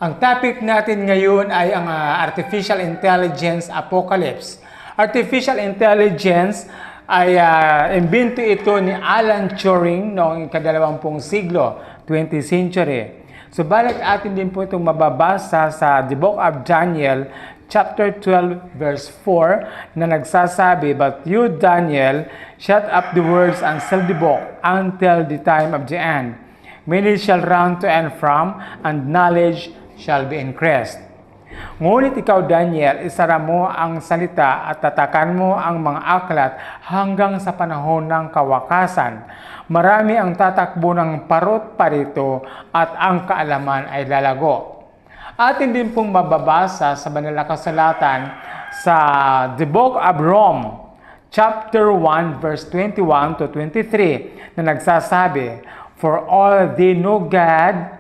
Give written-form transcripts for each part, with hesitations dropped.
Ang topic natin ngayon ay ang Artificial Intelligence Apocalypse. Artificial Intelligence ay imbento ito ni Alan Turing noong ika-20 siglo, 20th century. Subalit atin din po itong mababasa sa The Book of Daniel, chapter 12, verse 4, na nagsasabi, "But you, Daniel, shut up the words and seal the book until the time of the end. Many shall run to and from, and knowledge shall be increased." Ngunit ikaw, Daniel, isara mo ang salita at tatakan mo ang mga aklat hanggang sa panahon ng kawakasan. Marami ang tatakbo ng parot parito at ang kaalaman ay lalago. Atin din pong mababasa sa banal na kasulatan sa The Book of Rome, chapter 1, verse 21 to 23, na nagsasabi, "For all they know God,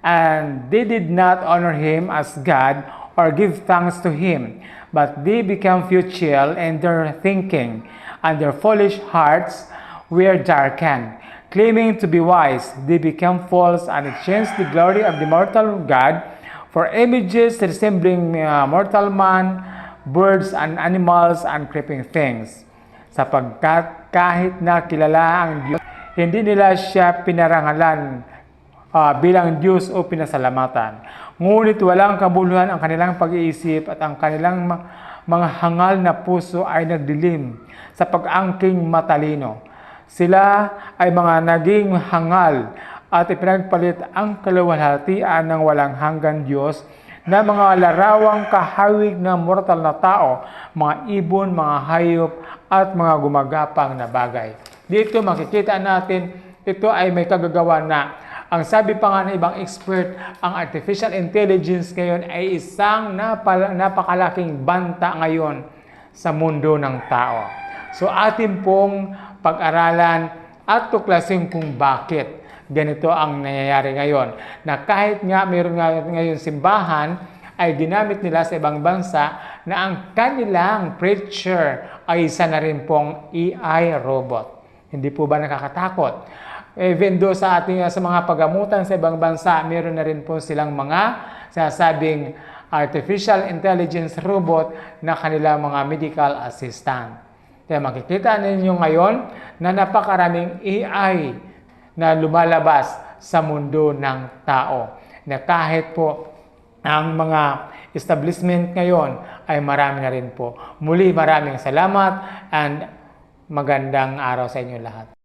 and they did not honor Him as God or give thanks to Him, but they became futile in their thinking, and their foolish hearts were darkened. Claiming to be wise, they became false and exchanged the glory of the mortal God for images resembling mortal man, birds and animals and creeping things. Sapagkat kahit na kilala ang Diyos, hindi nila siya pinarangalan bilang Diyos o pinasalamatan. Ngunit walang kabuluhan ang kanilang pag-iisip at ang kanilang mga hangal na puso ay nagdilim sa pag-angking matalino. Sila ay mga naging hangal at ipinagpalit ang kaluwalhatian ng walang hanggang Diyos na mga larawang kahawig ng mortal na tao, mga ibon, mga hayop at mga gumagapang na bagay. Dito makikita natin ito ay may kagagawa na ang sabi pa nga ng ibang expert, ang artificial intelligence ngayon ay isang napakalaking banta ngayon sa mundo ng tao. So atin pong pag-aralan at tuklasin kung bakit ganito ang nangyayari ngayon. Na kahit nga mayroon nga ngayon simbahan, ay ginamit nila sa ibang bansa na ang kanilang preacher ay isa na rin pong AI robot. Hindi po ba nakakatakot? Even though sa mga pagamutan sa ibang bansa, meron na rin po silang mga sinasabing artificial intelligence robot na kanilang mga medical assistant. Kaya makikita ninyo ngayon na napakaraming AI na lumalabas sa mundo ng tao. Na kahit po ang mga establishment ngayon ay marami na rin po. Muli maraming salamat and magandang araw sa inyo lahat.